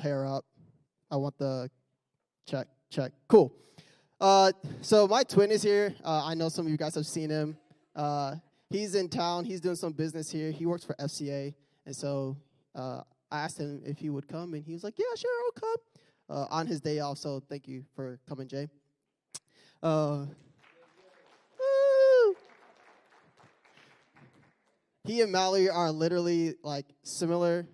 hair up. I want the check. Cool. So my twin is here. I know some of you guys have seen him. He's in town. He's doing some business here. He works for FCA. And so I asked him if he would come, and he was like, yeah, sure, I'll come on his day off. So thank you for coming, Jay. Woo! He and Mallory are literally, like, similar.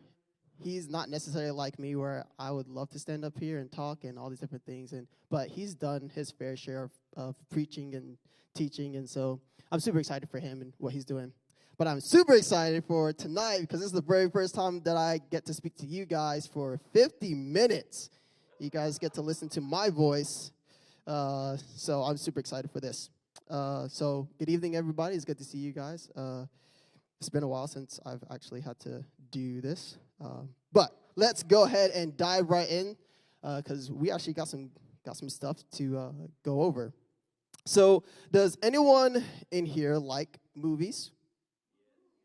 He's not necessarily like me where I would love to stand up here and talk and all these different things. But he's done his fair share of preaching and teaching. And so I'm super excited for him and what he's doing. But I'm super excited for tonight because this is the very first time that I get to speak to you guys for 50 minutes. You guys get to listen to my voice. So I'm super excited for this. So good evening, everybody. It's good to see you guys. It's been a while since I've actually had to do this. But let's go ahead and dive right in because we actually got some stuff to go over. So does anyone in here like movies?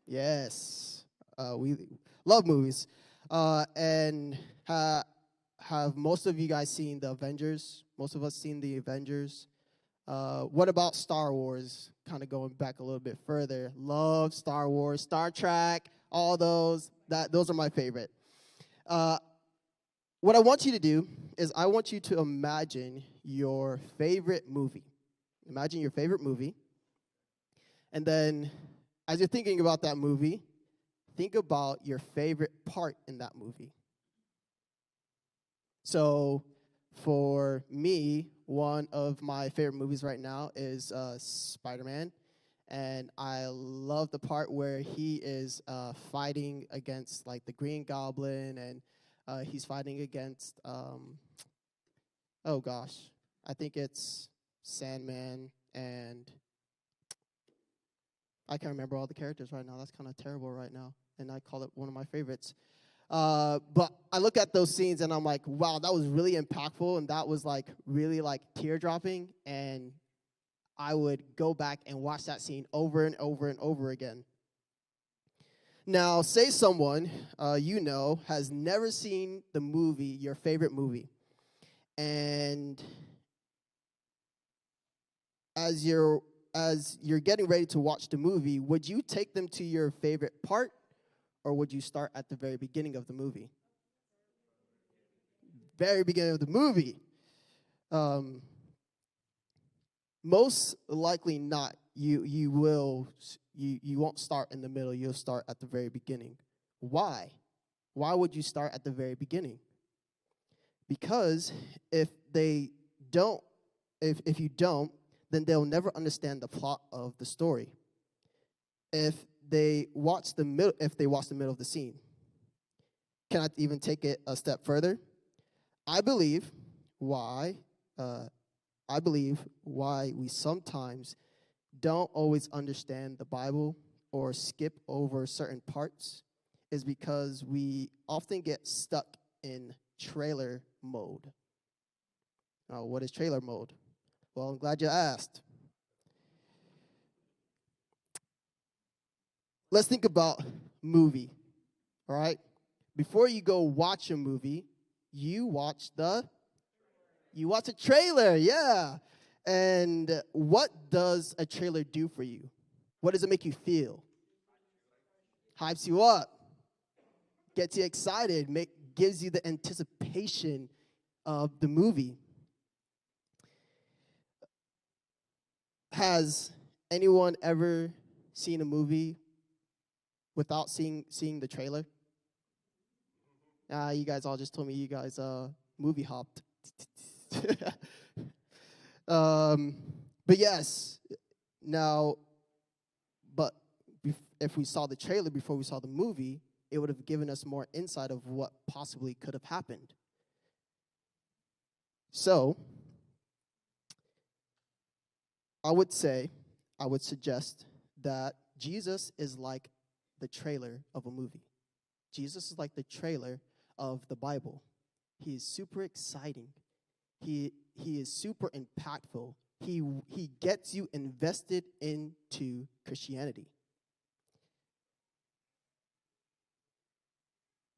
Yes. We love movies. And have most of you guys seen The Avengers? Most of us seen The Avengers. What about Star Wars? Kind of going back a little bit further. Love Star Wars, Star Trek, all those. Those are my favorite. What I want you to do is I want you to imagine your favorite movie. Imagine your favorite movie. And then as you're thinking about that movie, think about your favorite part in that movie. So for me, one of my favorite movies right now is Spider-Man. And I love the part where he is fighting against, like, the Green Goblin, and he's fighting against, I think it's Sandman, and I can't remember all the characters right now. That's kind of terrible right now, and I call it one of my favorites. But I look at those scenes, and I'm like, wow, that was really impactful, and that was, like, really, like, tear-dropping, and I would go back and watch that scene over and over and over again. Now, say someone has never seen the movie, your favorite movie, and as you're getting ready to watch the movie, would you take them to your favorite part, or would you start at the very beginning of the movie? Very beginning of the movie. Most likely not. You won't start in the middle. You'll start at the very beginning. Why? Why would you start at the very beginning? Because if you don't, then they'll never understand the plot of the story. If they watch the middle of the scene. Can I even take it a step further? I believe why we sometimes don't always understand the Bible or skip over certain parts is because we often get stuck in trailer mode. Now, what is trailer mode? Well, I'm glad you asked. Let's think about movie, all right? Before you go watch a movie, you watch a trailer, yeah. And what does a trailer do for you? What does it make you feel? Hypes you up, gets you excited, gives you the anticipation of the movie. Has anyone ever seen a movie without seeing the trailer? You guys all just told me you guys movie hopped. But yes, now, but if we saw the trailer before we saw the movie, it would have given us more insight of what possibly could have happened. So, I would suggest that Jesus is like the trailer of a movie. Jesus is like the trailer of the Bible. He is super exciting. He is super impactful. He gets you invested into Christianity.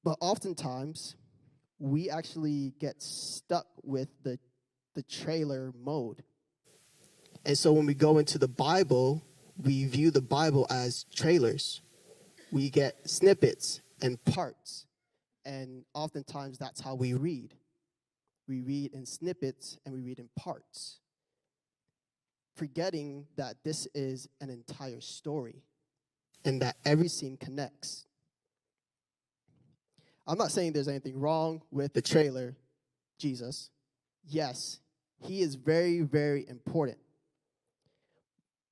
But oftentimes, we actually get stuck with the trailer mode. And so when we go into the Bible, we view the Bible as trailers. We get snippets and parts. And oftentimes that's how we read. We read in snippets and we read in parts, forgetting that this is an entire story and that every scene connects. I'm not saying there's anything wrong with the trailer, Jesus. Yes, he is very, very important.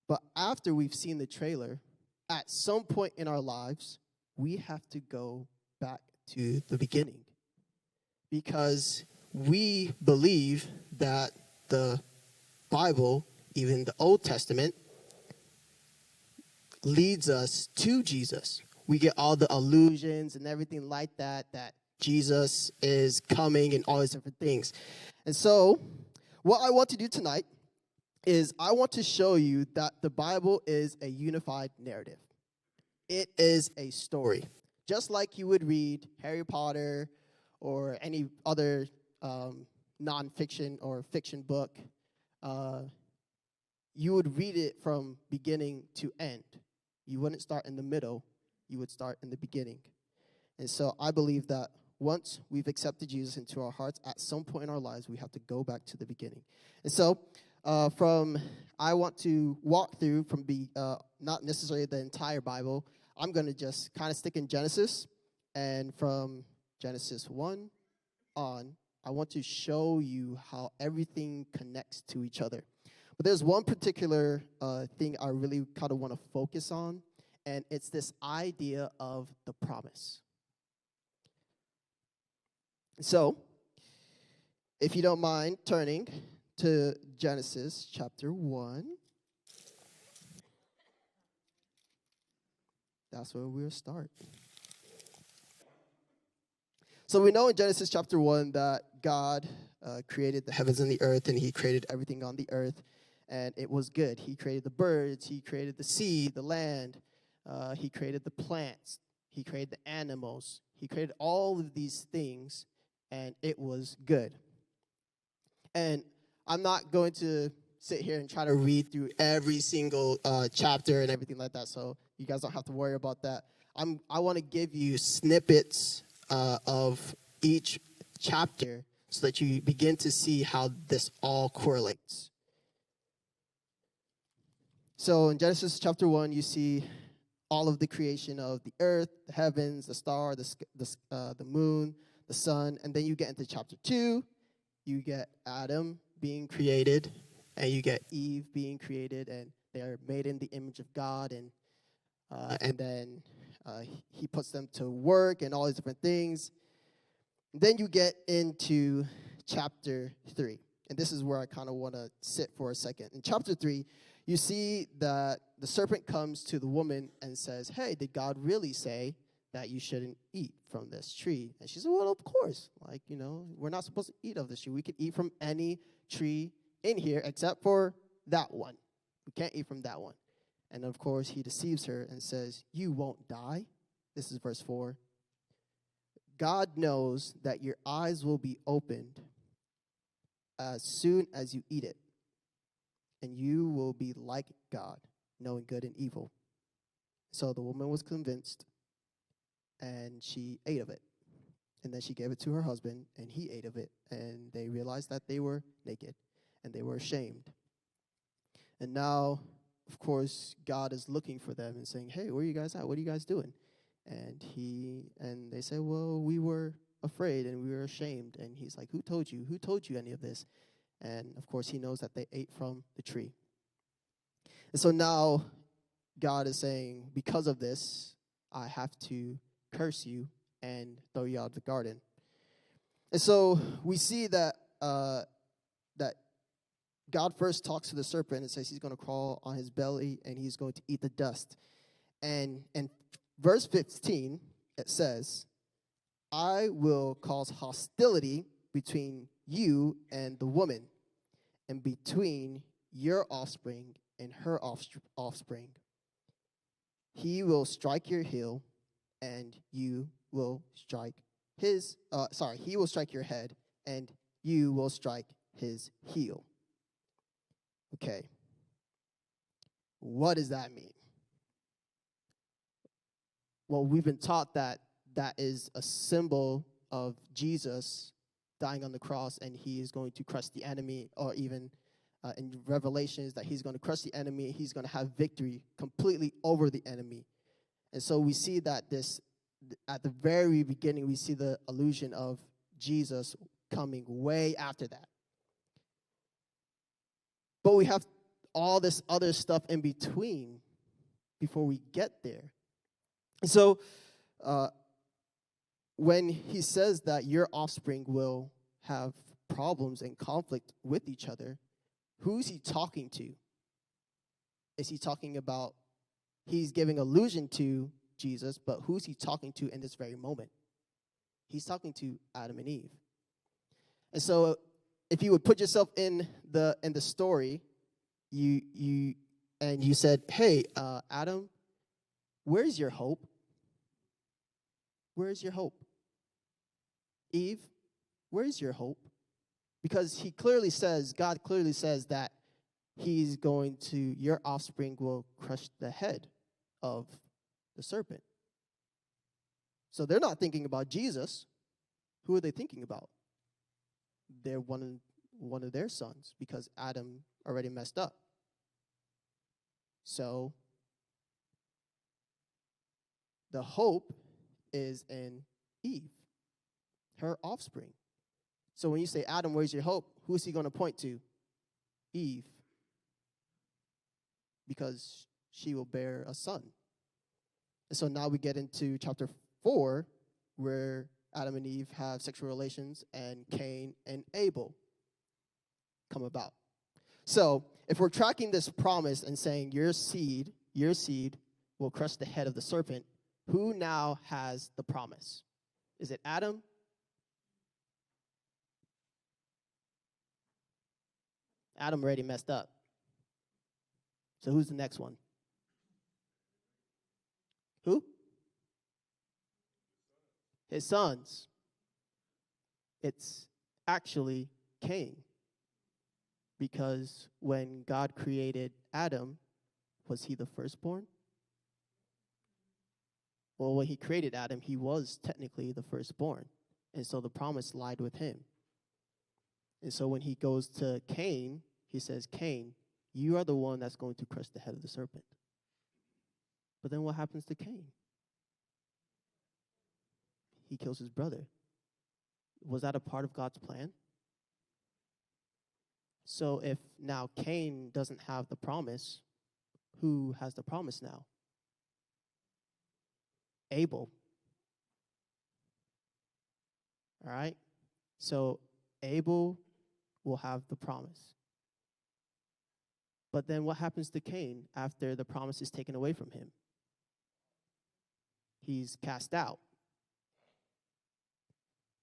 But after we've seen the trailer, at some point in our lives, we have to go back to the beginning. Because we believe that the Bible, even the Old Testament, leads us to Jesus. We get all the allusions and everything like that Jesus is coming and all these different things. And so, what I want to do tonight is I want to show you that the Bible is a unified narrative. It is a story. Just like you would read Harry Potter or any other nonfiction or fiction book, you would read it from beginning to end. You wouldn't start in the middle. You would start in the beginning. And so I believe that once we've accepted Jesus into our hearts, at some point in our lives, we have to go back to the beginning. And so I want to walk through from not necessarily the entire Bible. I'm going to just kind of stick in Genesis. And from Genesis 1 on, I want to show you how everything connects to each other. But there's one particular thing I really kind of want to focus on, and it's this idea of the promise. So, if you don't mind turning to Genesis chapter 1. That's where we'll start. So we know in Genesis chapter 1 that God created the heavens and the earth, and he created everything on the earth, and it was good. He created the birds, he created the sea, the land, he created the plants, he created the animals, he created all of these things, and it was good. And I'm not going to sit here and try to read through every single chapter and everything like that, so you guys don't have to worry about that. I want to give you snippets of each chapter so that you begin to see how this all correlates. So in Genesis chapter 1, you see all of the creation of the earth, the heavens, the star, the moon, the sun, and then you get into chapter 2, you get Adam being created, and you get Eve being created, and they're made in the image of God, and then he puts them to work and all these different things. Then you get into chapter 3, and this is where I kind of want to sit for a second. In chapter 3, you see that the serpent comes to the woman and says, hey, did God really say that you shouldn't eat from this tree? And she said, well, of course. Like, we're not supposed to eat of this tree. We can eat from any tree in here except for that one. We can't eat from that one. And, of course, he deceives her and says, you won't die. This is verse 4. God knows that your eyes will be opened as soon as you eat it, and you will be like God, knowing good and evil. So the woman was convinced, and she ate of it. And then she gave it to her husband, and he ate of it. And they realized that they were naked, and they were ashamed. And now, of course, God is looking for them and saying, hey, where are you guys at? What are you guys doing? And they say, well, we were afraid, and we were ashamed. And he's like, who told you? Who told you any of this? And, of course, he knows that they ate from the tree. And so now God is saying, because of this, I have to curse you and throw you out of the garden. And so we see that that God first talks to the serpent and says he's going to crawl on his belly and he's going to eat the dust. And in verse 15, it says, I will cause hostility between you and the woman, and between your offspring and her offspring. He will strike your heel, and you will strike he will strike your head, and you will strike his heel. Okay. What does that mean? Well, we've been taught that that is a symbol of Jesus dying on the cross, and he is going to crush the enemy, or even in Revelations that he's going to crush the enemy, he's going to have victory completely over the enemy. And so we see that at the very beginning, we see the allusion of Jesus coming way after that. But we have all this other stuff in between before we get there. And so when he says that your offspring will have problems and conflict with each other, who's he talking to? Is he talking about, he's giving allusion to Jesus, but who's he talking to in this very moment? He's talking to Adam and Eve. And so if you would put yourself in the story, you said, hey, Adam, where's your hope? Where's your hope? Eve, where's your hope? Because God clearly says that he's going to, your offspring will crush the head of the serpent. So they're not thinking about Jesus. Who are they thinking about? They're one of their sons, because Adam already messed up. So the hope is in Eve, her offspring. So when you say, Adam, where's your hope? Who is he going to point to? Eve. Because she will bear a son. And so now we get into chapter 4, where Adam and Eve have sexual relations, and Cain and Abel come about. So if we're tracking this promise and saying your seed will crush the head of the serpent, who now has the promise? Is it Adam? Adam already messed up. So who's the next one? Who? His sons. It's actually Cain. Because when God created Adam, was he the firstborn? Well, when he created Adam, he was technically the firstborn. And so the promise lied with him. And so when he goes to Cain, he says, Cain, you are the one that's going to crush the head of the serpent. But then what happens to Cain? He kills his brother. Was that a part of God's plan? So if now Cain doesn't have the promise, who has the promise now? Abel. All right? So Abel will have the promise. But then what happens to Cain after the promise is taken away from him? He's cast out.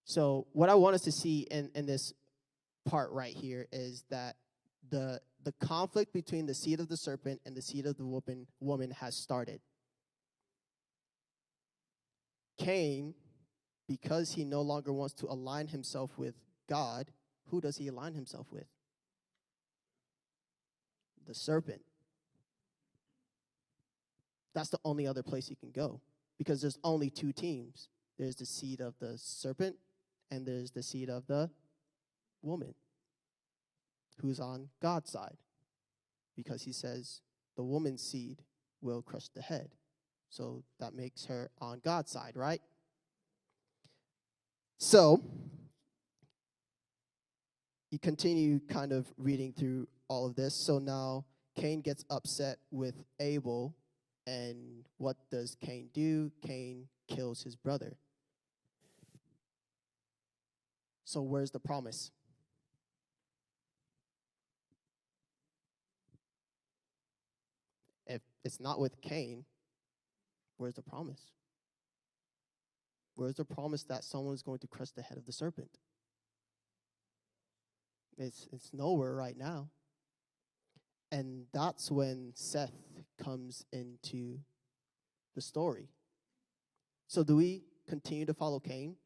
So what I want us to see in this part right here is that the conflict between the seed of the serpent and the seed of the woman has started. Cain, because he no longer wants to align himself with God, who does he align himself with? The serpent. That's the only other place he can go, because there's only two teams. There's the seed of the serpent, and there's the seed of the woman, who's on God's side, because he says the woman's seed will crush the head. So that makes her on God's side, right? So you continue kind of reading through all of this. So now Cain gets upset with Abel, and what does Cain do? Cain kills his brother. So where's the promise? If it's not with Cain, where's the promise? Where's the promise that someone's going to crush the head of the serpent? It's nowhere right now. And that's when Seth comes into the story. So do we continue to follow Cain?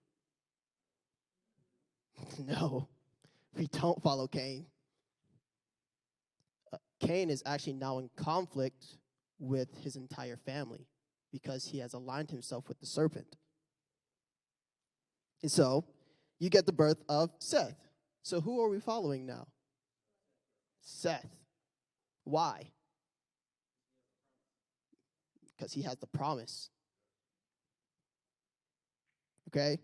No, we don't follow Cain. Cain is actually now in conflict with his entire family because he has aligned himself with the serpent. And so you get the birth of Seth. So who are we following now? Seth. Why? Because he has the promise. Okay?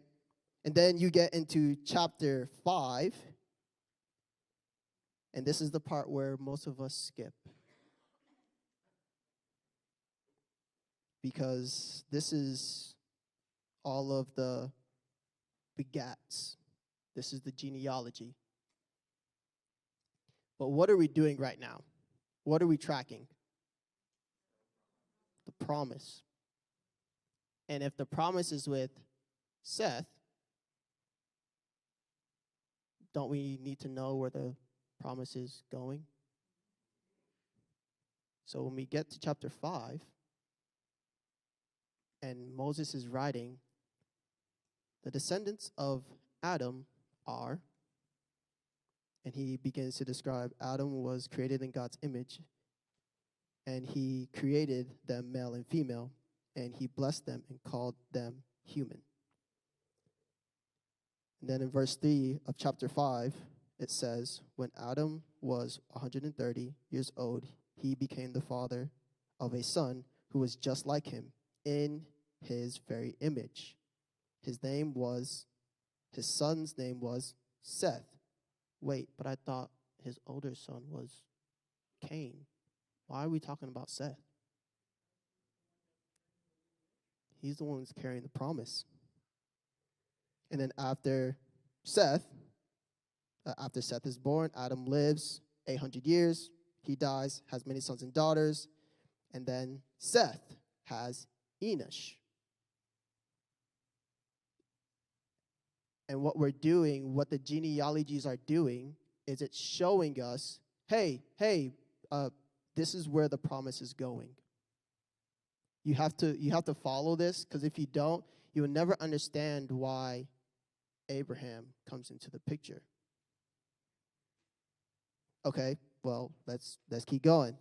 And then you get into chapter 5. And this is the part where most of us skip. Because this is all of the begats. This is the genealogy. But what are we doing right now? What are we tracking? The promise. And if the promise is with Seth, don't we need to know where the promise is going? So when we get to chapter 5, and Moses is writing, the descendants of Adam are, and he begins to describe Adam was created in God's image, and he created them male and female, and he blessed them and called them human. And then in verse 3 of chapter 5, it says, when Adam was 130 years old, he became the father of a son who was just like him in his very image. His son's name was Seth. Wait, but I thought his older son was Cain. Why are we talking about Seth? He's the one who's carrying the promise. And then after Seth is born, Adam lives 800 years. He dies, has many sons and daughters. And then Seth has Enosh. And what we're doing, what the genealogies are doing, is it's showing us, hey, this is where the promise is going. You have to follow this, because if you don't, you will never understand why Abraham comes into the picture. Okay, well, let's keep going.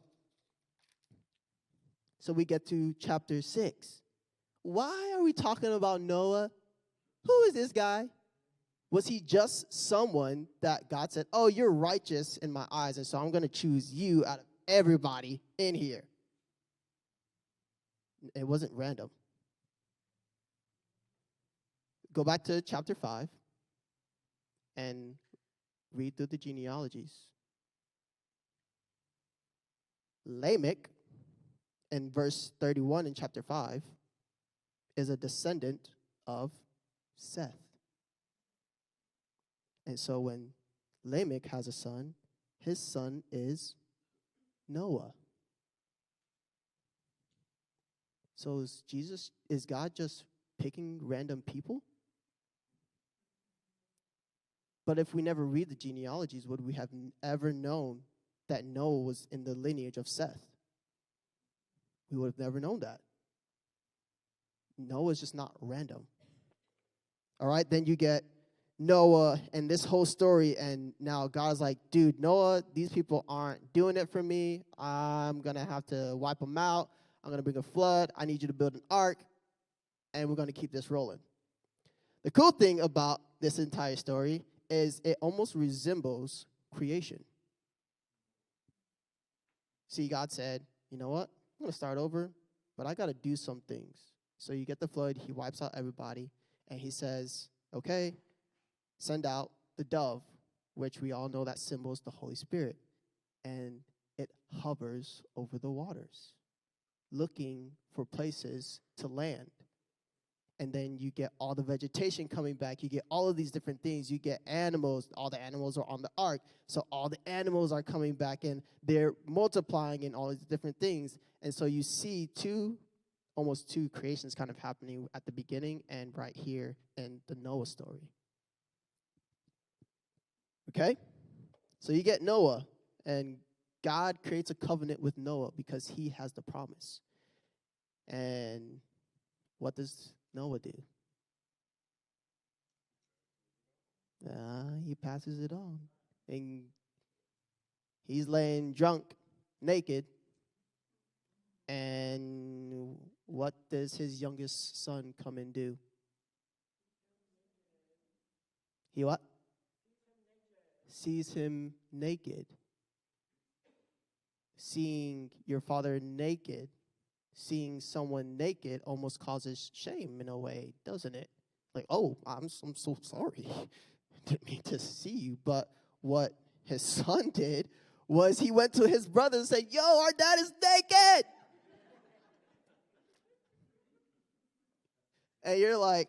So we get to chapter 6. Why are we talking about Noah? Who is this guy? Was he just someone that God said, oh, you're righteous in my eyes, and so I'm going to choose you out of everybody in here? It wasn't random. Go back to chapter 5 and read through the genealogies. Lamech, in verse 31 in chapter 5, is a descendant of Seth. And so when Lamech has a son, his son is Noah. So is God just picking random people? But if we never read the genealogies, would we have ever known that Noah was in the lineage of Seth? We would have never known that. Noah's just not random. All right, then you get Noah and this whole story, and now God's like, dude, Noah, these people aren't doing it for me. I'm going to have to wipe them out. I'm going to bring a flood. I need you to build an ark, and we're going to keep this rolling. The cool thing about this entire story is it almost resembles creation. See, God said, you know what? I'm going to start over, but I got to do some things. So you get the flood. He wipes out everybody, and he says, okay, send out the dove, which we all know that symbols the Holy Spirit. And it hovers over the waters, looking for places to land. And then you get all the vegetation coming back. You get all of these different things. You get animals. All the animals are on the ark. So all the animals are coming back, and they're multiplying and all these different things. And so you see almost two creations kind of happening at the beginning and right here in the Noah story. Okay? So you get Noah, and God creates a covenant with Noah because he has the promise. And what does Noah do? He passes it on. And he's laying drunk, naked. And what does his youngest son come and do? He what? Sees him naked. Seeing your father naked, seeing someone naked almost causes shame in a way, doesn't it? Like, oh, I'm so sorry. Didn't mean to see you. But what his son did was he went to his brother and said, yo, our dad is naked. And you're like,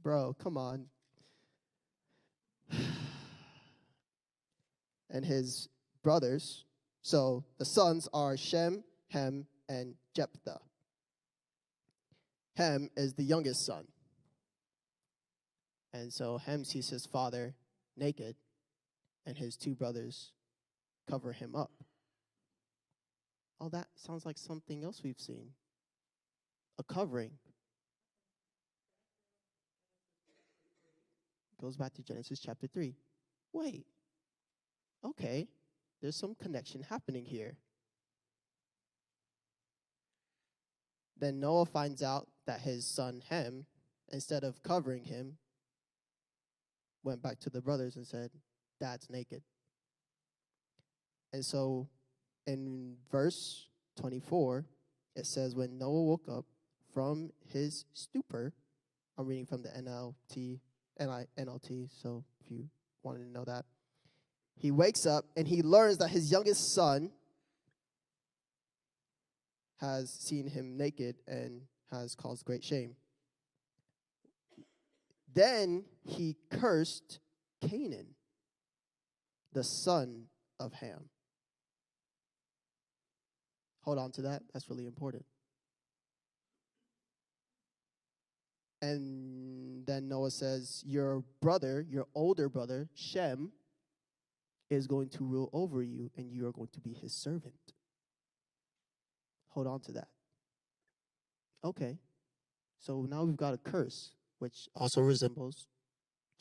bro, come on. And his brothers, so the sons are Shem, Ham, and Jephthah. Ham is the youngest son. And so Ham sees his father naked, and his two brothers cover him up. Oh, that sounds like something else we've seen. A covering. Goes back to Genesis chapter 3. Wait. Okay. There's some connection happening here. Then Noah finds out that his son Ham, instead of covering him, went back to the brothers and said, Dad's naked. And so in verse 24, it says, when Noah woke up from his stupor, I'm reading from the NLT, so if you wanted to know that, he wakes up and he learns that his youngest son has seen him naked and has caused great shame. Then he cursed Canaan, the son of Ham. Hold on to that. That's really important. And then Noah says, your brother, your older brother, Shem, is going to rule over you, and you are going to be his servant. Hold on to that. Okay. So now we've got a curse, which also resembles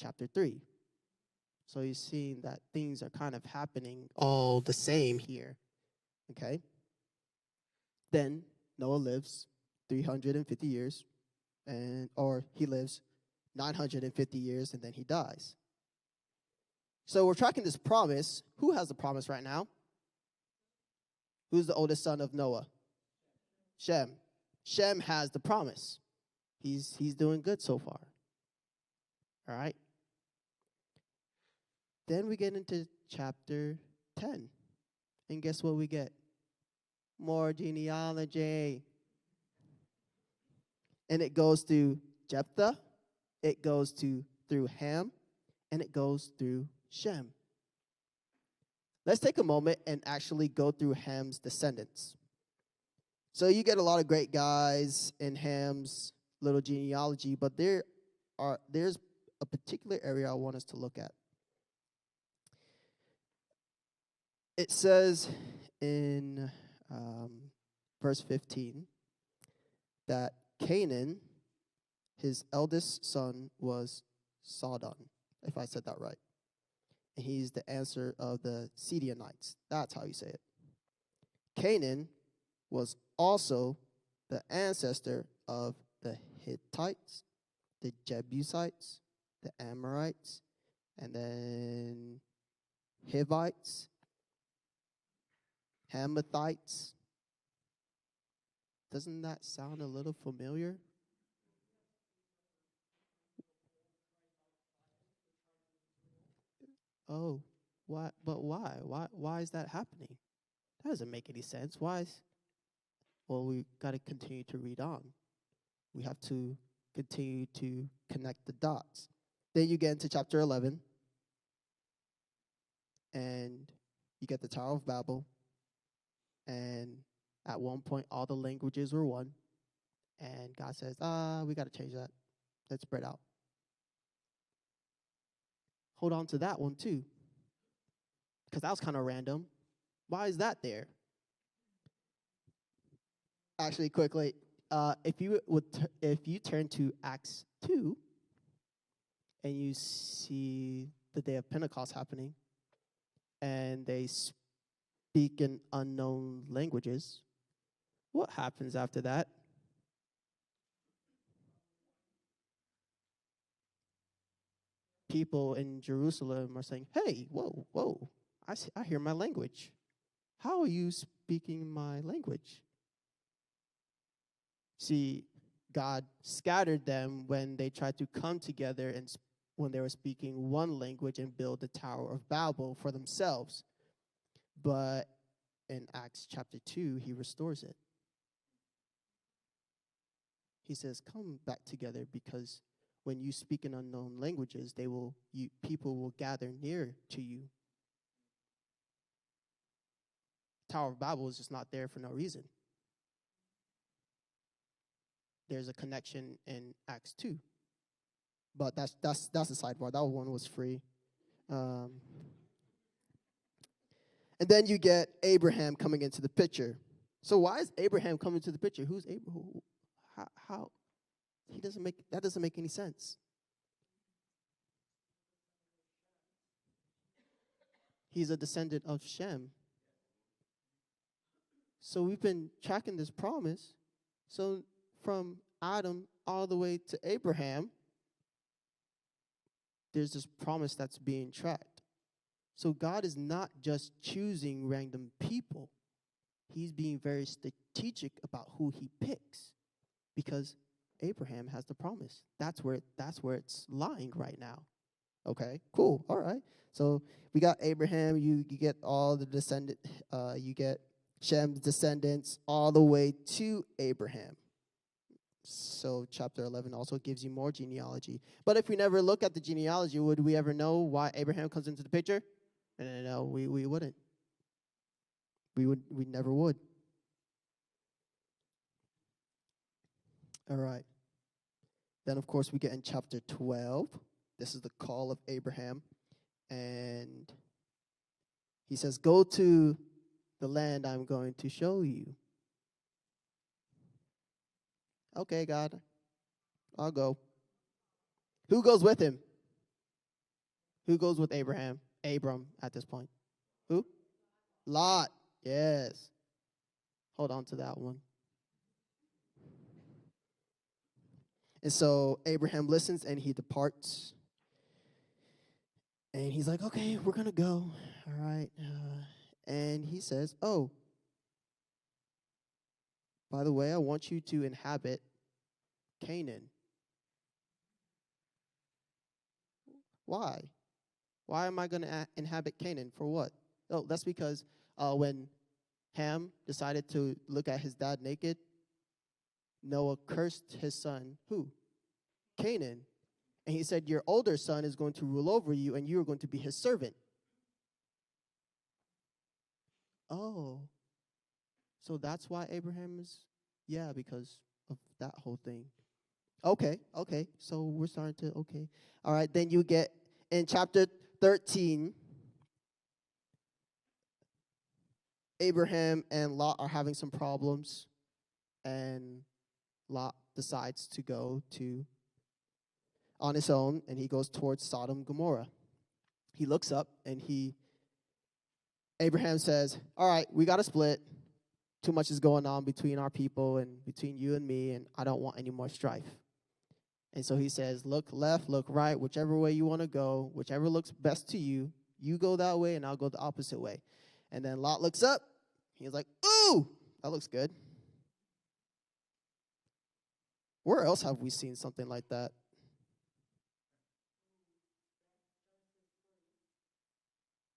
chapter 3. So you're seeing that things are kind of happening all the same here. Okay? Then Noah lives 350 years, or he lives 950 years, and then he dies. So we're tracking this promise. Who has the promise right now? Who's the oldest son of Noah? Shem. Shem has the promise. He's doing good so far. All right? Then we get into chapter 10. And guess what we get? More genealogy. And it goes through Jephthah, it goes through Ham, and it goes through Shem. Let's take a moment and actually go through Ham's descendants. So you get a lot of great guys in Ham's little genealogy, but there's a particular area I want us to look at. It says in verse 15 that Canaan, his eldest son, was Sodom, if I said that right. And he's the answer of the Sidonites. That's how you say it. Canaan was also the ancestor of the Hittites, the Jebusites, the Amorites, and then Hivites, Hamathites. Doesn't that sound a little familiar? Oh, why? But why? Why is that happening? That doesn't make any sense. Why is? Well, we got to continue to read on. We have to continue to connect the dots. Then you get into chapter 11, and you get the Tower of Babel, and at one point, all the languages were one, and God says, we got to change that. Let's spread out. Hold on to that one, too, because that was kind of random. Why is that there? Actually, quickly, if you turn to Acts 2, and you see the day of Pentecost happening, and they speak in unknown languages, what happens after that? People in Jerusalem are saying, "Hey, whoa, whoa, I hear my language. How are you speaking my language?" See, God scattered them when they tried to come together and when they were speaking one language and build the Tower of Babel for themselves. But in Acts chapter 2, he restores it. He says, "Come back together, because when you speak in unknown languages, people will gather near to you." Tower of Babel is just not there for no reason. There's a connection in Acts 2. But that's a sidebar. That one was free. And then you get Abraham coming into the picture. So why is Abraham coming to the picture? Who's Abraham? How? That doesn't make any sense. He's a descendant of Shem. So we've been tracking this promise. So from Adam all the way to Abraham, there's this promise that's being tracked. So God is not just choosing random people. He's being very strategic about who he picks, because Abraham has the promise. That's where it's lying right now. Okay, cool. All right. So we got Abraham. You get all the you get Shem's descendants all the way to Abraham. So chapter 11 also gives you more genealogy. But if we never look at the genealogy, would we ever know why Abraham comes into the picture? No, we wouldn't. We never would. All right. Then, of course, we get in chapter 12. This is the call of Abraham. And he says, "Go to the land I'm going to show you." Okay, God, I'll go. Who goes with him? Who goes with Abraham? Abram at this point. Who? Lot. Yes. Hold on to that one. And so Abraham listens and he departs. And he's like, "Okay, we're going to go." All right. And he says, "Oh, by the way, I want you to inhabit Canaan." Why? Why am I going to inhabit Canaan? For what? Oh, that's because when Ham decided to look at his dad naked, Noah cursed his son, who? Canaan. And he said, "Your older son is going to rule over you, and you are going to be his servant." Oh, so that's why Abraham is, yeah, because of that whole thing. Okay, so we're starting to, okay. All right, then you get in chapter 13, Abraham and Lot are having some problems, and Lot decides to go on his own, and he goes towards Sodom and Gomorrah. He looks up, and Abraham says, "All right, we got to split. Too much is going on between our people and between you and me, and I don't want any more strife." And so he says, "Look left, look right, whichever way you want to go, whichever looks best to you, you go that way, and I'll go the opposite way." And then Lot looks up. He's like, "Ooh, that looks good." Where else have we seen something like that?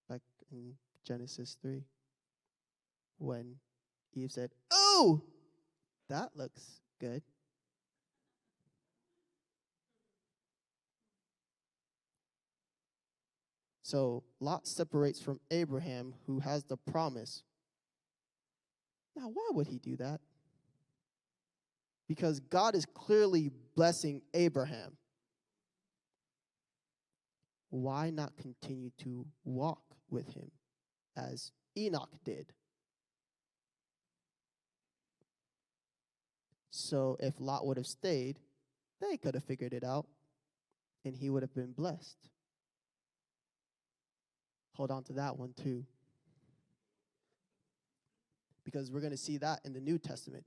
Back in Genesis 3, when Eve said, "Oh, that looks good." So Lot separates from Abraham, who has the promise. Now, why would he do that? Because God is clearly blessing Abraham. Why not continue to walk with him as Enoch did? So if Lot would have stayed, they could have figured it out. and he would have been blessed. Hold on to that one too. Because we're going to see that in the New Testament.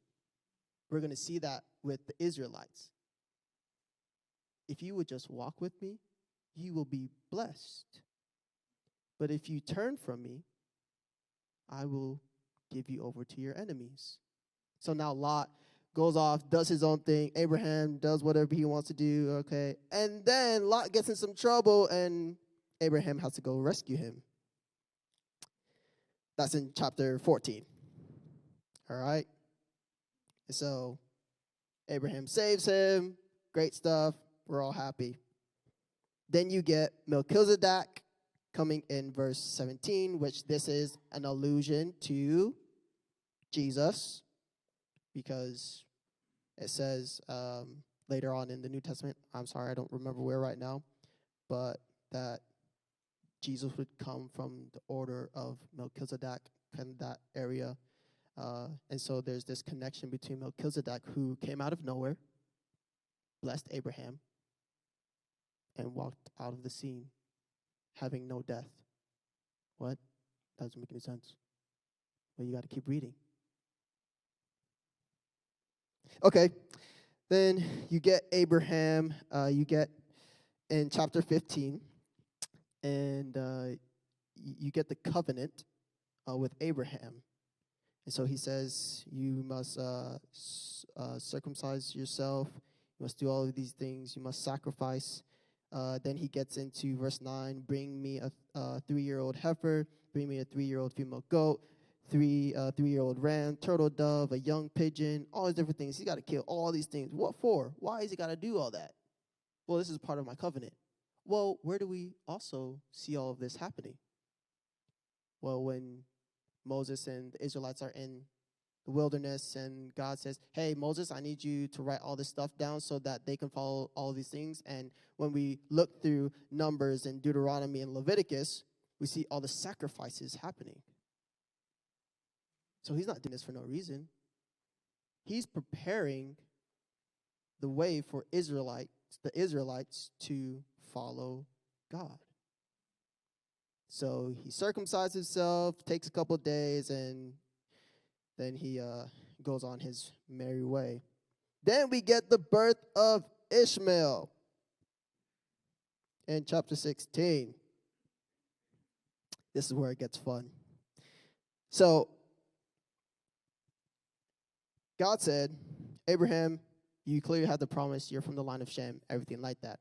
We're going to see that with the Israelites. If you would just walk with me, you will be blessed. But if you turn from me, I will give you over to your enemies. So now Lot goes off, does his own thing. Abraham does whatever he wants to do, okay? And then Lot gets in some trouble, and Abraham has to go rescue him. That's in chapter 14. All right? And so Abraham saves him. Great stuff. We're all happy. Then you get Melchizedek coming in verse 17, which this is an allusion to Jesus, because it says later on in the New Testament, I'm sorry, I don't remember where right now, but that Jesus would come from the order of Melchizedek, kind of that area. And so there's this connection between Melchizedek, who came out of nowhere, blessed Abraham, and walked out of the scene, having no death. What? That doesn't make any sense. Well, you got to keep reading. Okay, then you get Abraham, you get in chapter 15, and you get the covenant with Abraham. And so he says, you must circumcise yourself, you must do all of these things, you must sacrifice. Then he gets into verse 9, bring me a 3-year-old heifer, bring me a 3-year-old female goat, 3-year-old ram, turtle dove, a young pigeon, all these different things. He's got to kill all these things. What for? Why is he got to do all that? Well, this is part of my covenant. Well, where do we also see all of this happening? Well, when Moses and the Israelites are in the wilderness, and God says, hey, Moses, I need you to write all this stuff down so that they can follow all these things. And when we look through Numbers and Deuteronomy and Leviticus, we see all the sacrifices happening. So he's not doing this for no reason. He's preparing the way for the Israelites to follow God. So he circumcises himself, takes a couple of days, and then he goes on his merry way. Then we get the birth of Ishmael in chapter 16. This is where it gets fun. So God said, Abraham, you clearly had the promise. You're from the line of Shem, everything like that.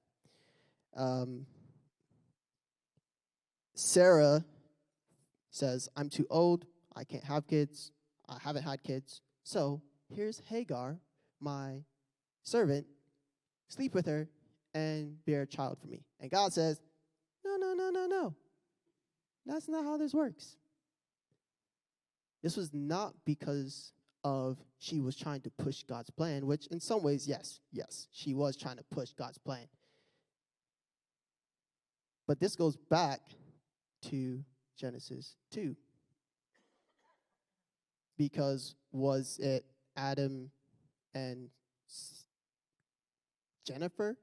Sarah says, I'm too old. I can't have kids. I haven't had kids. So here's Hagar, my servant. Sleep with her and bear a child for me. And God says, no. That's not how this works. This was not because of she was trying to push God's plan, which in some ways, yes, she was trying to push God's plan. But this goes back to Genesis 2. Because was it Adam and Jennifer?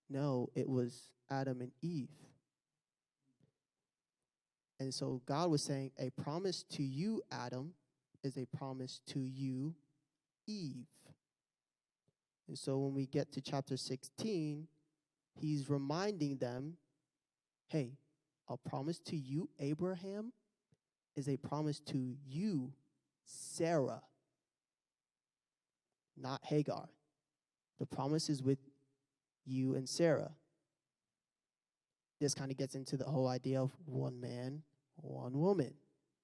No, it was Adam and Eve. And so God was saying, a promise to you, Adam, is a promise to you, Eve. And so when we get to chapter 16, he's reminding them, hey, a promise to you, Abraham, is a promise to you, Sarah, not Hagar. The promise is with you and Sarah. This kind of gets into the whole idea of one man, one woman.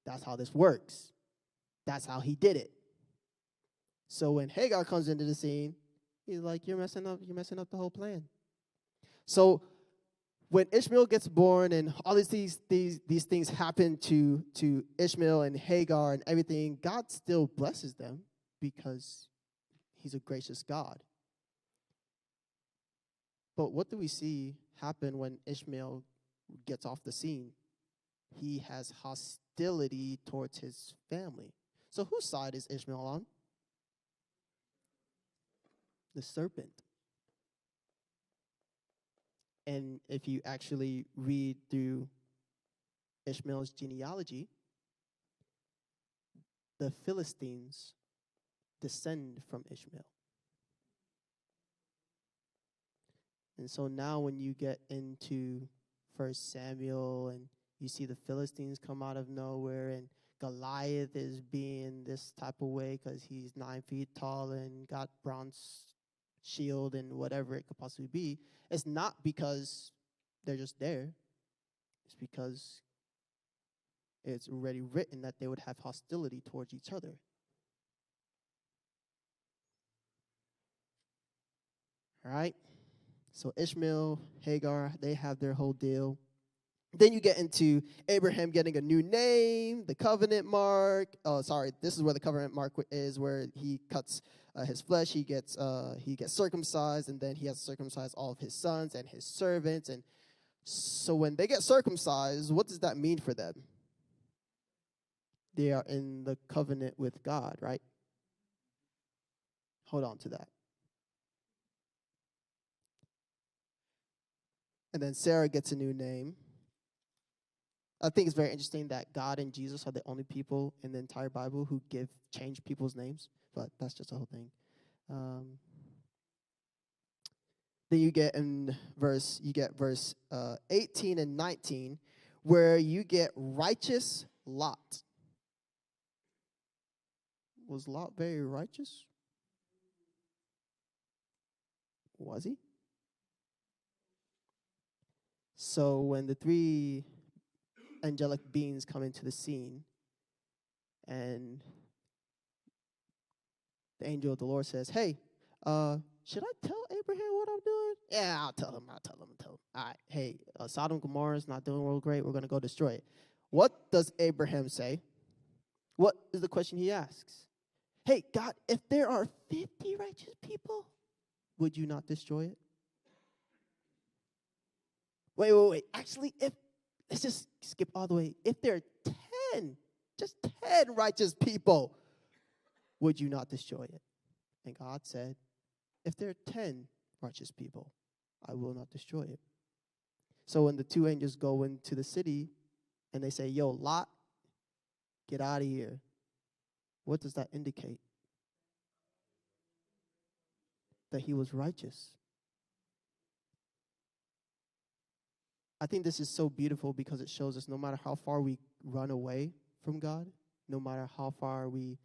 That's how this works. That's how he did it. So when Hagar comes into the scene, he's like, you're messing up the whole plan. So when Ishmael gets born and all these things happen to Ishmael and Hagar and everything, God still blesses them because he's a gracious God. But what do we see happen when Ishmael gets off the scene? He has hostility towards his family. So whose side is Ishmael on? The serpent. And if you actually read through Ishmael's genealogy, the Philistines descend from Ishmael. And so now when you get into 1 Samuel and you see the Philistines come out of nowhere and Goliath is being this type of way because he's 9 feet tall and got bronze shield and whatever it could possibly be, it's not because they're just there. It's because it's already written that they would have hostility towards each other. All right? So Ishmael, Hagar, they have their whole deal. Then you get into Abraham getting a new name, the covenant mark. Oh, sorry, this is where the covenant mark is, where he cuts his flesh. He gets circumcised, and then he has to circumcise all of his sons and his servants. And so when they get circumcised, what does that mean for them? They are in the covenant with God, right? Hold on to that. And then Sarah gets a new name. I think it's very interesting that God and Jesus are the only people in the entire Bible who change people's names, but that's just the whole thing. Then you get verse 18 and 19, where you get righteous Lot. Was Lot very righteous? Was he? So when the 3 angelic beings come into the scene, and the angel of the Lord says, "Hey, should I tell Abraham what I'm doing?" Yeah, I'll tell him. All right, hey, Sodom and Gomorrah is not doing real great. We're going to go destroy it. What does Abraham say? What is the question he asks? Hey, God, if there are 50 righteous people, would you not destroy it? Wait. Actually, let's just skip all the way. If there are 10, just 10 righteous people, would you not destroy it? And God said, if there are 10 righteous people, I will not destroy it. So when the 2 angels go into the city and they say, yo, Lot, get out of here, what does that indicate? That he was righteous. I think this is so beautiful because it shows us no matter how far we run away from God, no matter how far we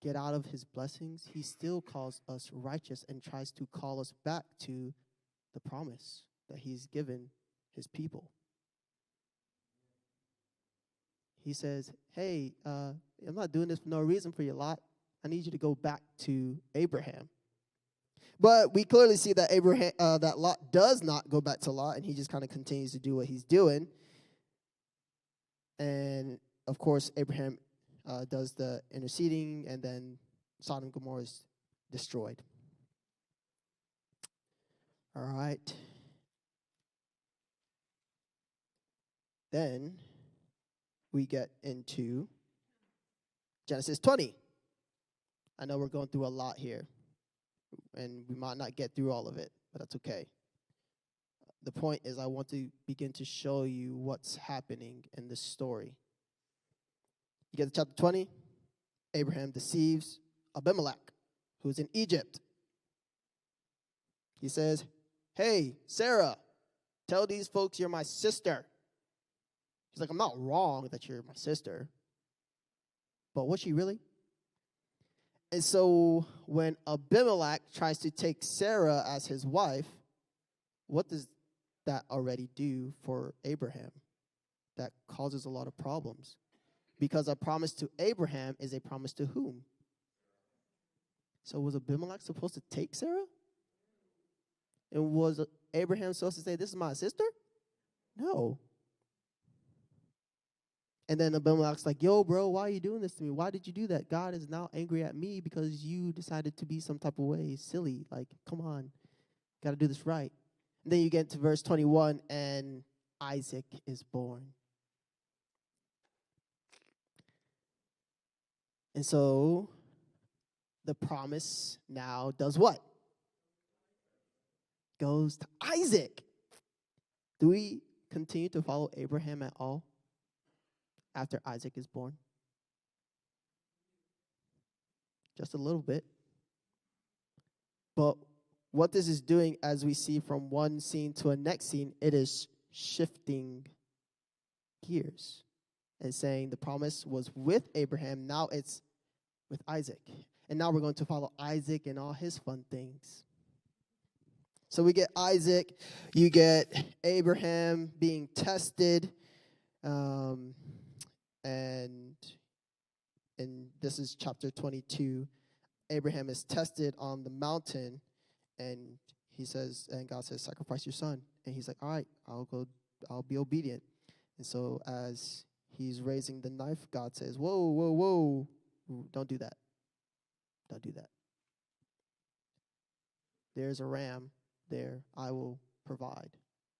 get out of his blessings, he still calls us righteous and tries to call us back to the promise that he's given his people. He says, hey, I'm not doing this for no reason for you, Lot. I need you to go back to Abraham. But we clearly see that that Lot does not go back to Lot, and he just kind of continues to do what he's doing. And, of course, Abraham does the interceding, and then Sodom and Gomorrah is destroyed. All right. Then we get into Genesis 20. I know we're going through a lot here, and we might not get through all of it, but that's okay. The point is I want to begin to show you what's happening in this story. You get to chapter 20. Abraham deceives Abimelech, who's in Egypt. He says, hey, Sarah, tell these folks you're my sister. He's like, I'm not wrong that you're my sister. But was she really? And so when Abimelech tries to take Sarah as his wife, what does that already do for Abraham? That causes a lot of problems. Because a promise to Abraham is a promise to whom? So was Abimelech supposed to take Sarah? And was Abraham supposed to say, this is my sister? No. And then Abimelech's like, yo, bro, why are you doing this to me? Why did you do that? God is now angry at me because you decided to be some type of way. Silly. Like, come on. Got to do this right. And then you get to verse 21, and Isaac is born. And so the promise now does what? Goes to Isaac. Do we continue to follow Abraham at all after Isaac is born? Just a little bit. But what this is doing, as we see from one scene to a next scene, it is shifting gears and saying the promise was with Abraham, now it's with Isaac. And now we're going to follow Isaac and all his fun things. So we get Isaac, you get Abraham being tested, and this is chapter 22. Abraham is tested on the mountain, and he says, and God says, sacrifice your son. And he's like, all right, I'll be obedient. And so as he's raising the knife, God says, whoa, whoa, whoa, don't do that. Don't do that. There's a ram there, I will provide.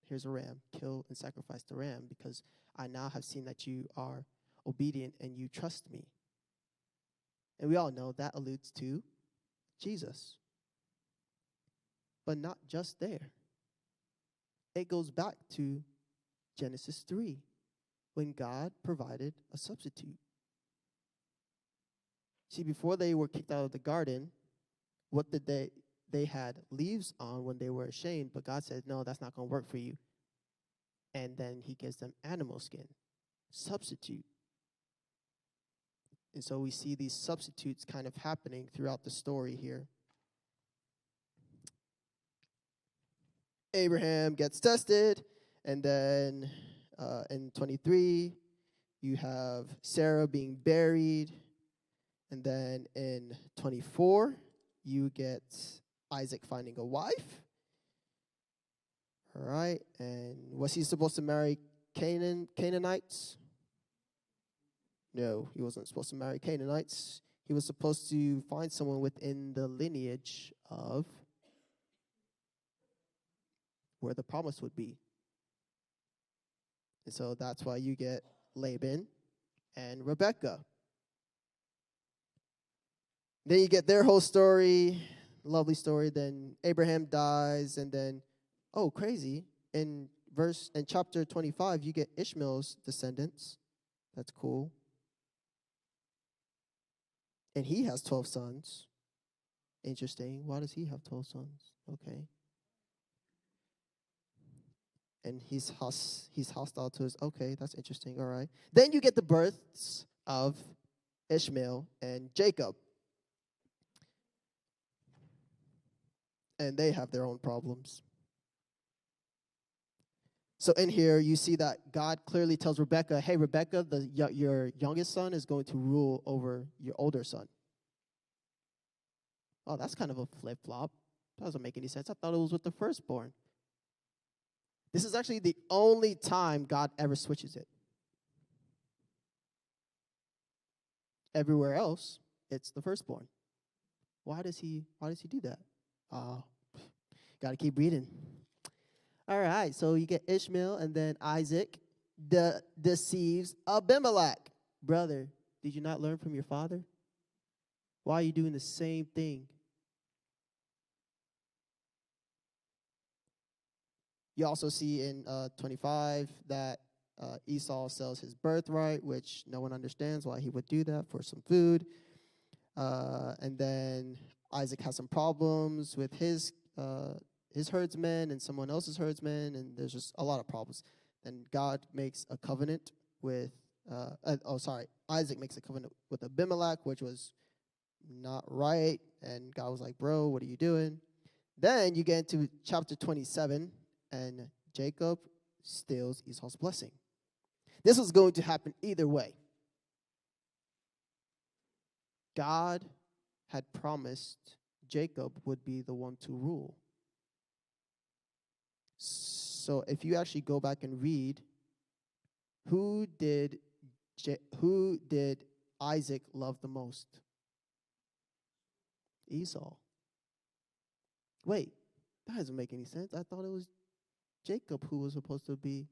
Here's a ram, kill and sacrifice the ram, because I now have seen that you are obedient and you trust me. And we all know that alludes to Jesus. But not just there. It goes back to Genesis 3, when God provided a substitute. See, before they were kicked out of the garden, what did they had leaves on when they were ashamed, but God said, no, that's not going to work for you. And then he gives them animal skin, substitute. And so we see these substitutes kind of happening throughout the story here. Abraham gets tested, and then in 23, you have Sarah being buried, and then in 24, you get Isaac finding a wife. All right, and was he supposed to marry Canaanites? No, he wasn't supposed to marry Canaanites. He was supposed to find someone within the lineage of where the promise would be. And so that's why you get Laban and Rebekah. Then you get their whole story, lovely story. Then Abraham dies, and then, oh, crazy. In chapter 25, you get Ishmael's descendants. That's cool. And he has 12 sons. Interesting. Why does he have 12 sons? Okay. And he's hostile to his. Okay, that's interesting. All right. Then you get the births of Ishmael and Jacob. And they have their own problems. So in here, you see that God clearly tells Rebekah, hey, Rebekah, your youngest son is going to rule over your older son. Oh, that's kind of a flip-flop. That doesn't make any sense. I thought it was with the firstborn. This is actually the only time God ever switches it. Everywhere else, it's the firstborn. Why does he do that? Got to keep reading. All right, so you get Ishmael, and then Isaac deceives Abimelech. Brother, did you not learn from your father? Why are you doing the same thing? You also see in 25 that Esau sells his birthright, which no one understands why he would do that, for some food. And then Isaac has some problems with his herdsmen and someone else's herdsmen, and there's just a lot of problems. Then God makes a covenant with, Isaac makes a covenant with Abimelech, which was not right, and God was like, bro, what are you doing? Then you get into chapter 27, and Jacob steals Esau's blessing. This was going to happen either way. God had promised Jacob would be the one to rule. So if you actually go back and read, who did Isaac love the most? Esau. Wait, that doesn't make any sense. I thought it was Jacob who was supposed to be.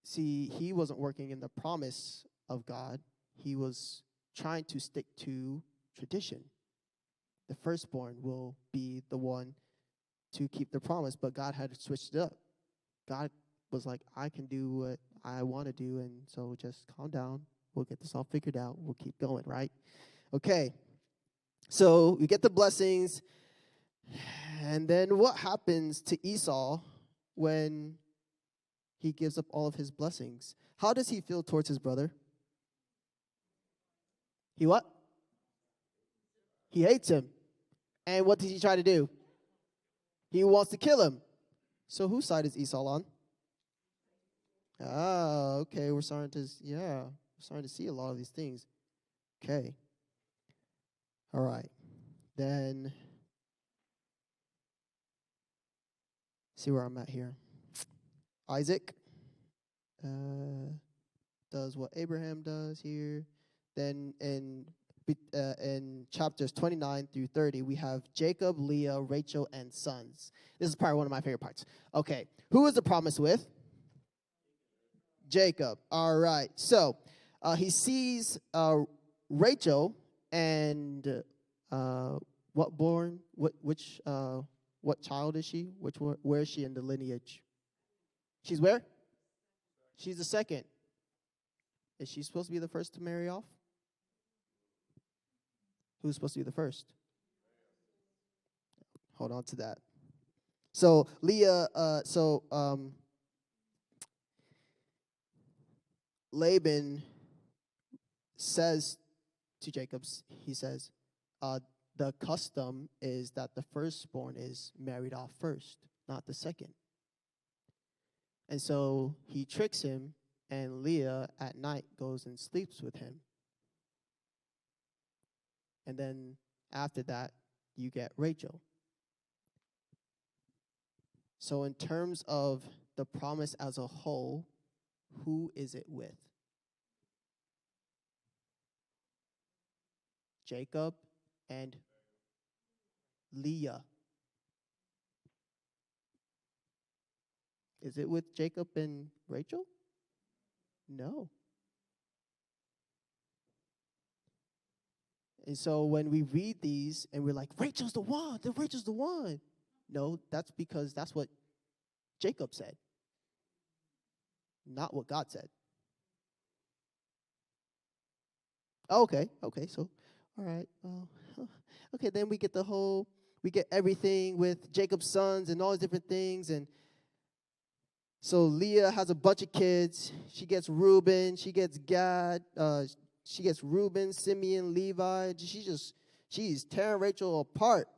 See, he wasn't working in the promise of God. He was trying to stick to tradition. The firstborn will be the one to keep the promise, but God had switched it up. God was like, I can do what I want to do, and so just calm down. We'll get this all figured out. We'll keep going, right? Okay. So we get the blessings, and then what happens to Esau when he gives up all of his blessings? How does he feel towards his brother? He what? He hates him. And what does he try to do? He wants to kill him. So whose side is Esau on? Ah, okay. We're starting to see a lot of these things. Okay. All right. Then see where I'm at here. Isaac does what Abraham does here. Then in chapters 29 through 30, we have Jacob, Leah, Rachel, and sons. This is probably one of my favorite parts. Okay, who is the promise with? Jacob. All right. So he sees Rachel and what child is she? Where is she in the lineage? She's where? She's the second. Is she supposed to be the first to marry off? Who's supposed to be the first? Hold on to that. So Leah, Laban says to Jacob, he says, the custom is that the firstborn is married off first, not the second. And so he tricks him, and Leah at night goes and sleeps with him. And then after that, you get Rachel. So in terms of the promise as a whole, who is it with? Jacob and Leah. Is it with Jacob and Rachel? No. And so when we read these and we're like, Rachel's the one, Rachel's the one. No, that's because that's what Jacob said, not what God said. Okay, so, all right. Okay, then we get everything with Jacob's sons and all these different things. And so Leah has a bunch of kids. She gets Reuben, she gets Gad, she gets Reuben, Simeon, Levi. She's tearing Rachel apart.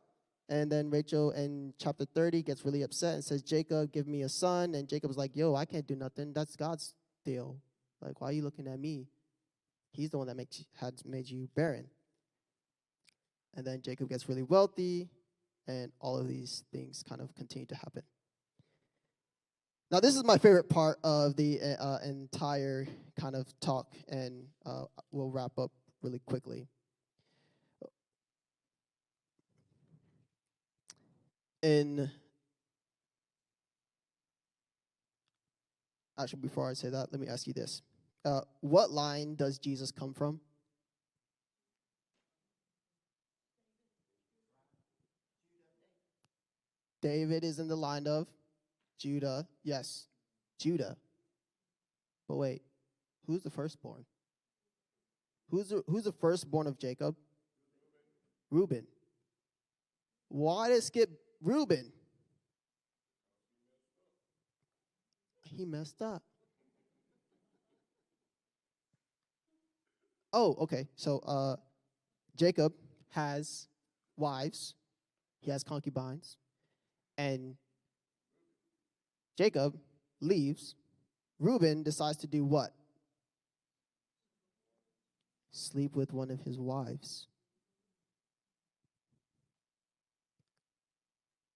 And then Rachel in chapter 30 gets really upset and says, Jacob, give me a son. And Jacob's like, yo, I can't do nothing. That's God's deal. Like, why are you looking at me? He's the one that has made you barren. And then Jacob gets really wealthy, and all of these things kind of continue to happen. Now, this is my favorite part of the entire kind of talk, and we'll wrap up really quickly. Actually, before I say that, let me ask you this. What line does Jesus come from? David is in the line of Judah. Yes, Judah. But wait, who's the firstborn? Who's the firstborn of Jacob? Reuben. Why did it skip Reuben? He messed up. Oh, okay. So Jacob has wives. He has concubines. And Jacob leaves. Reuben decides to do what? Sleep with one of his wives.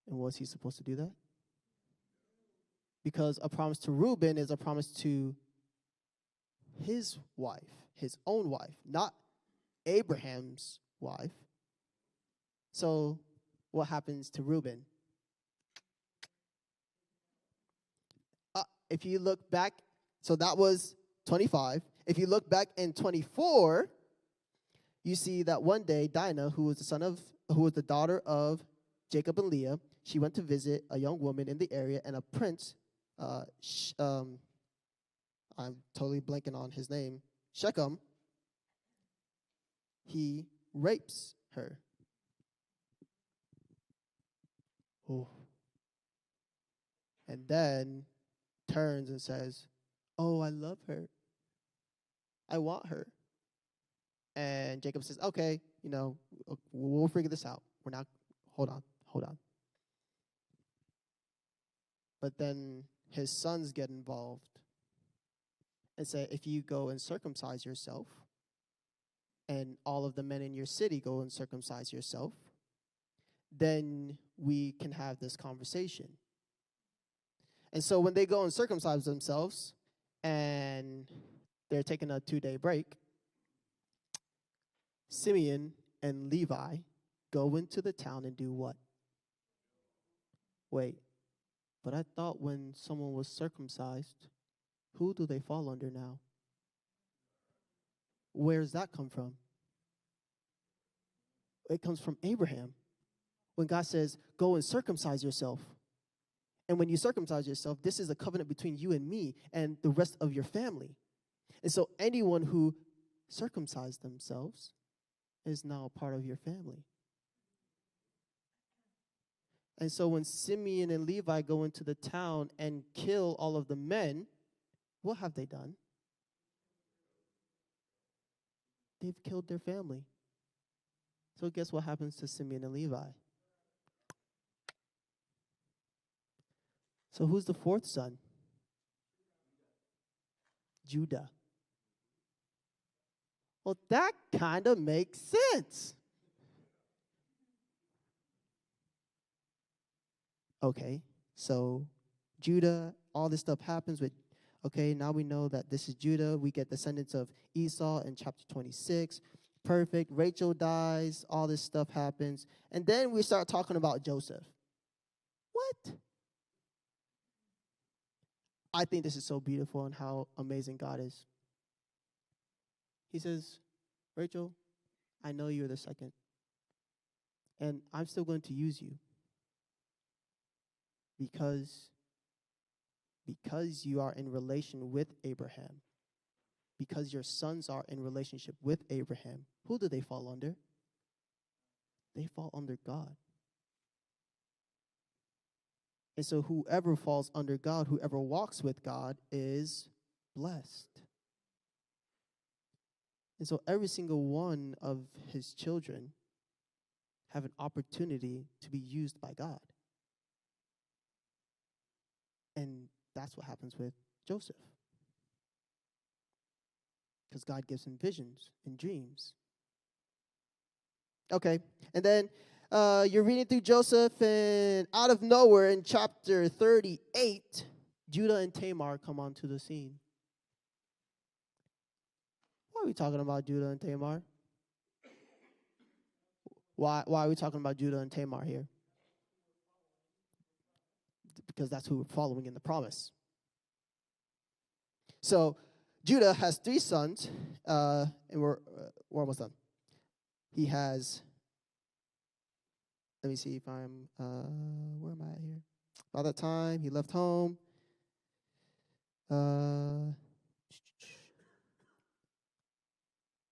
And was he supposed to do that? Because a promise to Reuben is a promise to his wife, his own wife, not Abraham's wife. So what happens to Reuben? If you look back, so that was 25. If you look back in 24, you see that one day Dinah, who was the daughter of Jacob and Leah, she went to visit a young woman in the area, and a prince, uh, sh- um, I'm totally blanking on his name, Shechem, he rapes her. Oh. And then turns and says, "Oh, I love her. I want her." And Jacob says, "Okay, we'll figure this out. We're not, hold on, hold on." But then his sons get involved and say, "If you go and circumcise yourself, and all of the men in your city go and circumcise yourself, then we can have this conversation." And so when they go and circumcise themselves and they're taking a 2-day break, Simeon and Levi go into the town and do what? Wait, but I thought when someone was circumcised, who do they fall under now? Where does that come from? It comes from Abraham. When God says, "Go and circumcise yourself." And when you circumcise yourself, this is a covenant between you and me and the rest of your family. And so anyone who circumcised themselves is now a part of your family. And so when Simeon and Levi go into the town and kill all of the men, what have they done? They've killed their family. So guess what happens to Simeon and Levi? So who's the fourth son? Judah. Well, that kind of makes sense. Okay, so Judah, all this stuff happens with, okay, now we know that this is Judah. We get descendants of Esau in chapter 26. Perfect. Rachel dies. All this stuff happens. And then we start talking about Joseph. What? I think this is so beautiful and how amazing God is. He says, "Rachel, I know you're the second, and I'm still going to use you because you are in relation with Abraham, because your sons are in relationship with Abraham." Who do they fall under? They fall under God. And so whoever falls under God, whoever walks with God, is blessed. And so every single one of his children have an opportunity to be used by God. And that's what happens with Joseph. Because God gives him visions and dreams. Okay, and then you're reading through Joseph, and out of nowhere in chapter 38, Judah and Tamar come onto the scene. Why are we talking about Judah and Tamar? Why are we talking about Judah and Tamar here? Because that's who we're following in the promise. So Judah has 3 sons, and we're almost done. He has, let me see if I'm, where am I at here? By that time, he left home.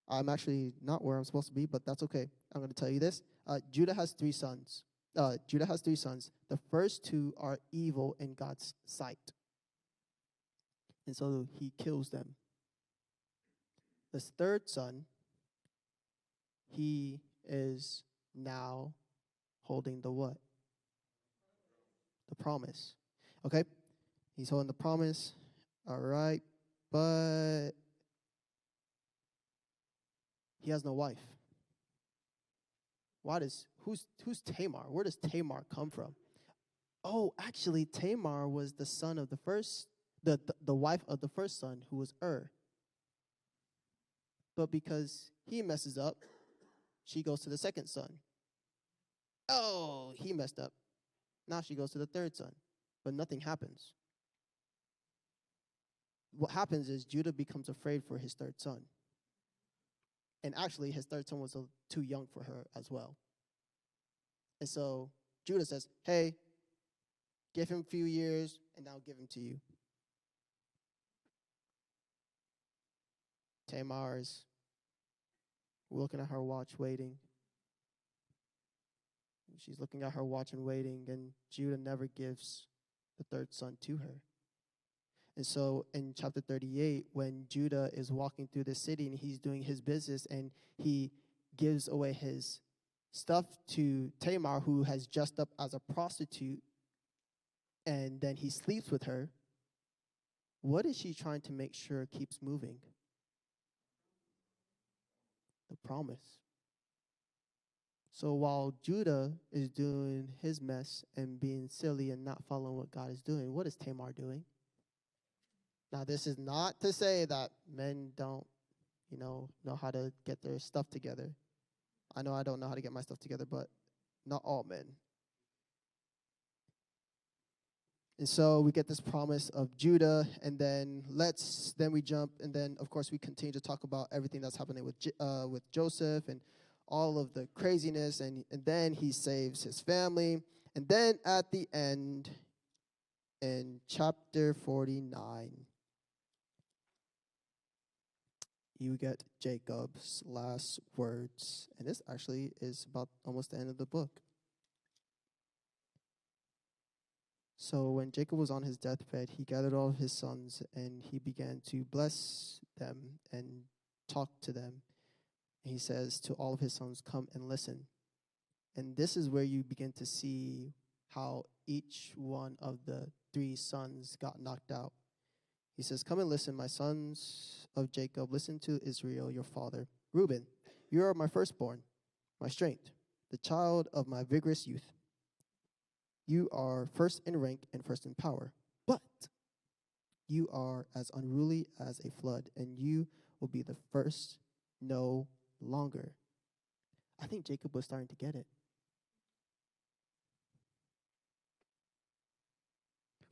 I'm actually not where I'm supposed to be, but that's okay. I'm going to tell you this. Judah has 3 sons. Judah has 3 sons. The first 2 are evil in God's sight. And so he kills them. This third son, he is now holding the what? The promise. Okay? He's holding the promise. All right. But he has no wife. Who's Tamar? Where does Tamar come from? Oh, actually, Tamar was the son of the wife of the first son, who was But because he messes up, she goes to the second son. Oh, he messed up. Now she goes to the third son. But nothing happens. What happens is Judah becomes afraid for his third son. And actually, his third son was too young for her as well. And so Judah says, hey, give him a few years, and I'll give him to you. Tamar is looking at her watch, waiting. She's looking at her watch and waiting, and Judah never gives the third son to her. And so in chapter 38, when Judah is walking through the city and he's doing his business and he gives away his stuff to Tamar, who has dressed up as a prostitute, and then he sleeps with her, what is she trying to make sure keeps moving? The promise. So while Judah is doing his mess and being silly and not following what God is doing, what is Tamar doing? Now, this is not to say that men don't, know how to get their stuff together. I know I don't know how to get my stuff together, but not all men. And so we get this promise of Judah, and then we jump, and then of course we continue to talk about everything that's happening with Joseph and all of the craziness, and then he saves his family, and then at the end, in chapter 49, you get Jacob's last words, and this actually is about almost the end of the book. So when Jacob was on his deathbed, he gathered all of his sons, and he began to bless them and talk to them. And he says to all of his sons, come and listen. And this is where you begin to see how each one of the three sons got knocked out. He says, come and listen, my sons of Jacob, listen to Israel, your father. Reuben, you are my firstborn, my strength, the child of my vigorous youth. You are first in rank and first in power, but you are as unruly as a flood, and you will be the first no longer. I think Jacob was starting to get it.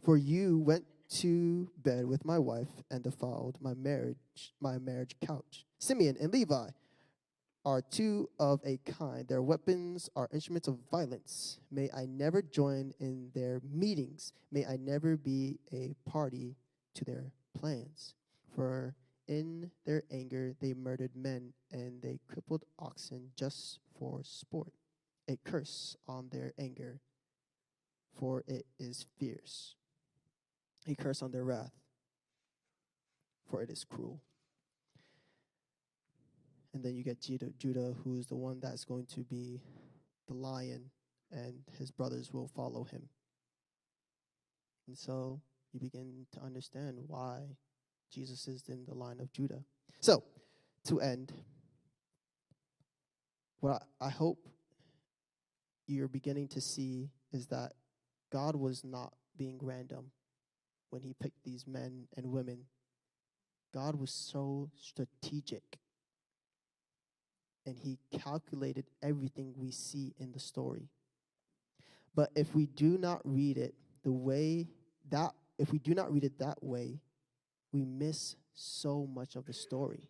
For you went to bed with my wife and defiled my marriage couch. Simeon and Levi are two of a kind. Their weapons are instruments of violence. May I never join in their meetings. May I never be a party to their plans. For in their anger they murdered men, and they crippled oxen just for sport. A curse on their anger, for it is fierce. A curse on their wrath, for it is cruel. And then you get Judah, who's the one that's going to be the lion, and his brothers will follow him. And so you begin to understand why Jesus is in the line of Judah. So, to end, what I hope you're beginning to see is that God was not being random when he picked these men and women. God was so strategic, and he calculated everything we see in the story. But if we do not read it that way, we miss so much of the story.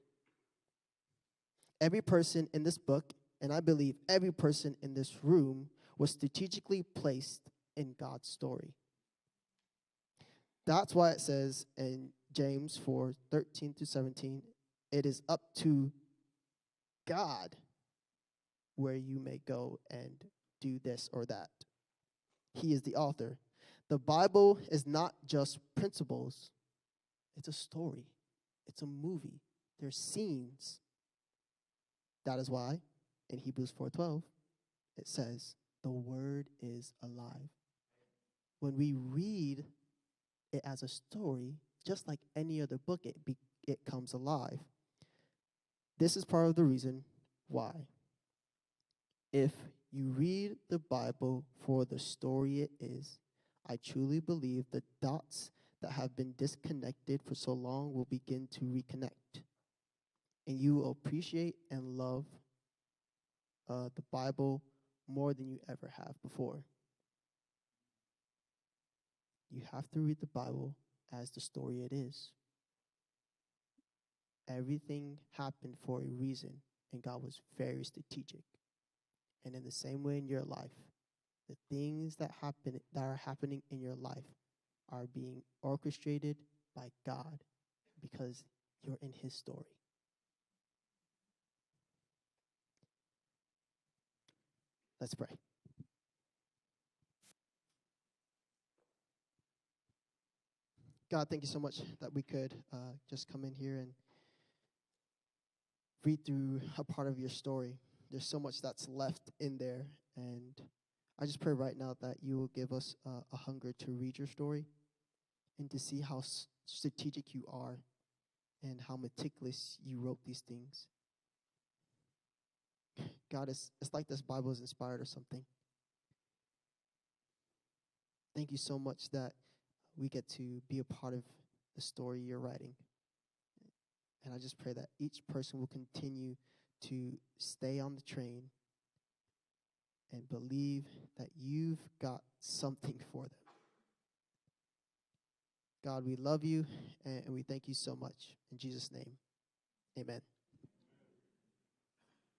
Every person in this book, and I believe every person in this room, was strategically placed in God's story. That's why it says in James 4:13-17, it is up to God where you may go and do this or that. He is the author. The Bible is not just principles. It's a story. It's a movie. There's scenes. That is why in Hebrews 4:12 it says the word is alive. When we read it as a story, just like any other book, it comes alive. This is part of the reason why. If you read the Bible for the story it is, I truly believe the dots that have been disconnected for so long will begin to reconnect. And you will appreciate and love the Bible more than you ever have before. You have to read the Bible as the story it is. Everything happened for a reason, and God was very strategic. And in the same way in your life, The things that are happening in your life are being orchestrated by God because you're in his story. Let's pray. God, thank you so much that we could just come in here and read through a part of your story. There's so much that's left in there. And I just pray right now that you will give us a hunger to read your story and to see how strategic you are and how meticulous you wrote these things. God, it's like this Bible is inspired or something. Thank you so much that we get to be a part of the story you're writing. And I just pray that each person will continue to stay on the train and believe that you've got something for them. God, we love you and we thank you so much. In Jesus' name, amen.